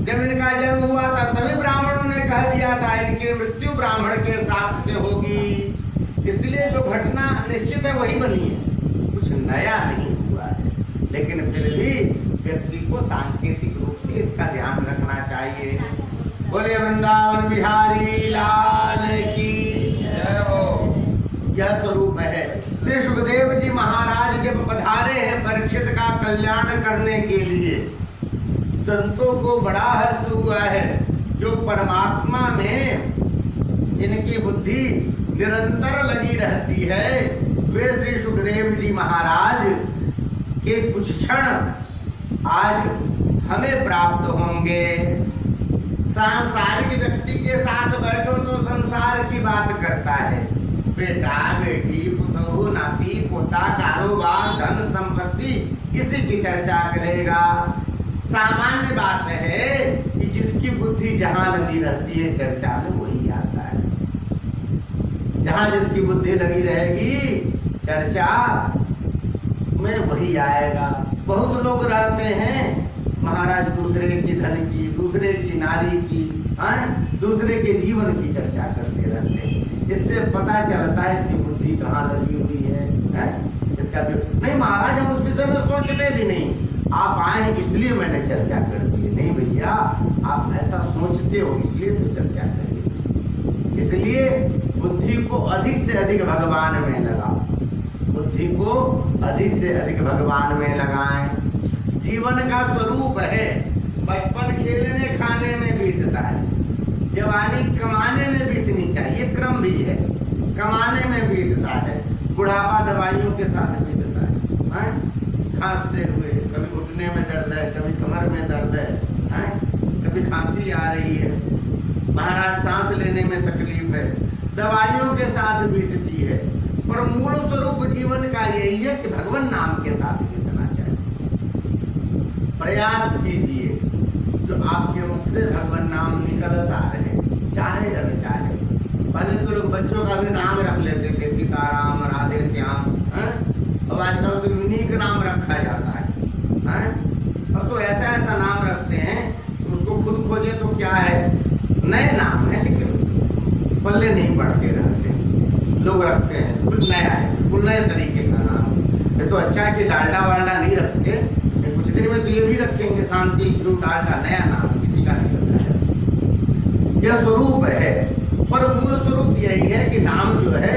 जब इनका जन्म हुआ था तभी ब्राह्मणों ने कह दिया था इनकी मृत्यु ब्राह्मण के साथ से होगी, इसलिए जो घटना निश्चित है वही बनी है, कुछ नया नहीं हुआ है। लेकिन फिर भी व्यक्ति को सांकेतिक रूप से इसका ध्यान रखना चाहिए। बोले वृंदावन बिहारी लाल की जय हो। यह स्वरूप है। श्री सुखदेव जी महाराज जब पधारे हैं परीक्षित का कल्याण करने के लिए, संतों को बड़ा हर्ष हुआ है। जो परमात्मा में जिनकी बुद्धि निरंतर लगी रहती है, वे श्री सुखदेव जी महाराज के कुछ क्षण आज हमें प्राप्त होंगे। सांसारिक व्यक्ति के साथ बैठो तो संसार की बात करता है, बेटा बेटी पुतहु नाती पोता कारोबार धन संपत्ति इसी की चर्चा करेगा। सामान्य बात है कि जिसकी बुद्धि जहां लगी रहती है चर्चा में वही आता है। जहां जिसकी बुद्धि लगी रहेगी चर्चा में वही आएगा। बहुत लोग रहते हैं महाराज दूसरे की धन की, दूसरे की नारी की, दूसरे के जीवन की चर्चा करते रहते हैं। इससे पता चलता है इसकी बुद्धि कहाँ लगी हुई है? इसका नहीं महाराज हम उस विषय में सोचते भी नहीं, आप आए इसलिए मैंने चर्चा कर दी। नहीं भैया, आप ऐसा सोचते हो इसलिए तो चर्चा करिए। इसलिए बुद्धि को अधिक से अधिक भगवान में लगाओ, बुद्धि को अधिक से अधिक भगवान में लगाएं। जीवन का स्वरूप है, बचपन खेलने खाने में बीतता है, जवानी कमाने में बीतनी चाहिए, क्रम भी है, कमाने में बीतता है, बुढ़ापा दवाइयों के साथ बीतता है, खांसते हुए, कभी घुटने में दर्द है, कभी कमर में दर्द है, कभी खांसी आ रही है, महाराज सांस लेने में तकलीफ है, दवाइयों के साथ बीतती है। पर मूल स्वरूप जीवन का यही है कि भगवान नाम के साथ बीतना चाहिए। प्रयास कीजिए जो आपके मुख से भगवान नाम निकलता रहे, चाहे अनचाहे। पहले तो लोग बच्चों का भी नाम रख लेते थे, सीताराम राधे श्याम, अब आजकल तो यूनिक नाम रखा जाता है। अब तो ऐसा ऐसा नाम रखते हैं तो उसको खुद खोजे तो क्या है, नए नाम है लेकिन पल्ले नहीं पड़ते रहते, लोग रखते हैं कुछ नया है, कुछ नए तरीके का नाम। ये तो अच्छा है कि डालडा वालडा नहीं रखते, कुछ दिन में तो ये भी रखेंगे शांति क्यों डालडा, नया नाम किसी का नहीं रखा है। यह स्वरूप है, पर मूल स्वरूप यही है कि नाम जो है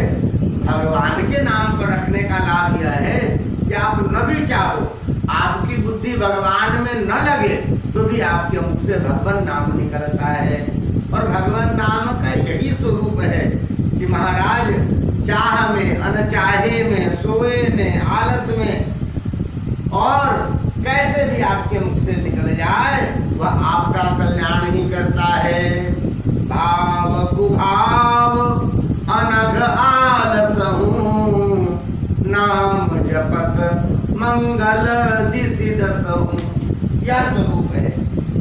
भगवान के नाम पर रखने का लाभ यह है कि आप न भी चाहो, आपकी बुद्धि भगवान में न लगे तो भी आपके मुख से भगवान नाम निकलता है। और भगवान नाम का यही स्वरूप है कि महाराज चाह में, अनचाहे में, सोए में, आलस में और कैसे भी आपके मुख से निकल जाए वह आपका कल्याण ही करता है। भाव कुभाव अनघ आलस हूँ, नाम जपत मंगल दिसि दसहूँ। यह स्वरूप है।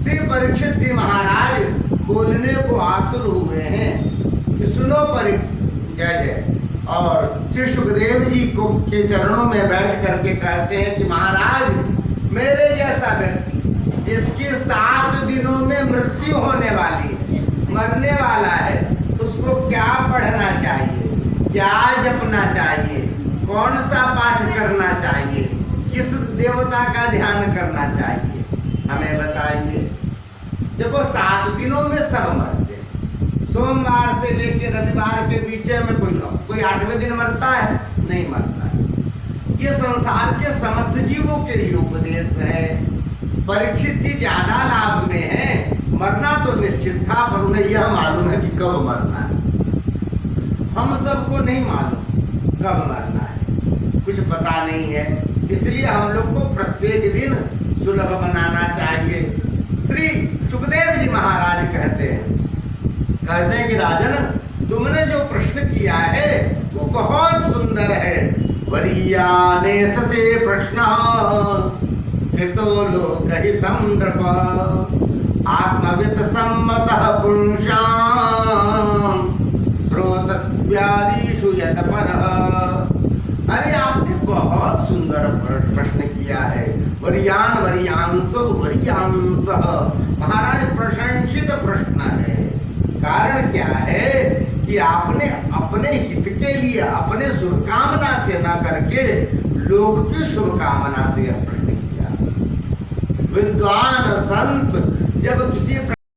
श्री परीक्षित जी महाराज बोलने को आतुर हुए हैं कि सुनो जय जय। और श्री सुखदेव जी को के चरणों में बैठ करके कहते हैं कि महाराज मेरे जैसा व्यक्ति जिसकी 7 दिनों में मृत्यु होने वाली है, मरने वाला है, उसको क्या पढ़ना चाहिए, क्या जपना चाहिए, कौन सा पाठ करना चाहिए, किस देवता का ध्यान करना चाहिए, हमें बताइए। देखो 7 दिनों में सब मरते हैं, सोमवार से लेकर रविवार के बीच में कोई 8वें दिन मरता है, नहीं मरता है। ये संसार के समस्त जीवों के लिए उपदेश है। परीक्षित जी ज्यादा लाभ में है, मरना तो निश्चित था पर उन्हें यह मालूम है कि कब मरना है। हम सबको नहीं मालूम कब मरना है, कुछ पता नहीं है, इसलिए हम लोग को प्रत्येक दिन सुलभ बनाना चाहिए। श्री सुखदेव जी महाराज कहते हैं कि राजन तुमने जो प्रश्न किया है वो बहुत सुंदर है। वरीयाने सते प्रश्न हितो लोकहितं नृप, आत्मवित सम्मतः पुंसां श्रोतव्यादिषु यतपरः। अरे आपने बहुत सुंदर प्रश्न किया है। वरियान वरियांसो वरियांसः। महाराज प्रशंसित प्रश्न है। कारण क्या है कि आपने अपने हित के लिए, अपने शुभकामना से न करके लोग की शुभकामना से यह प्रश्न किया। विद्वान संत जब किसी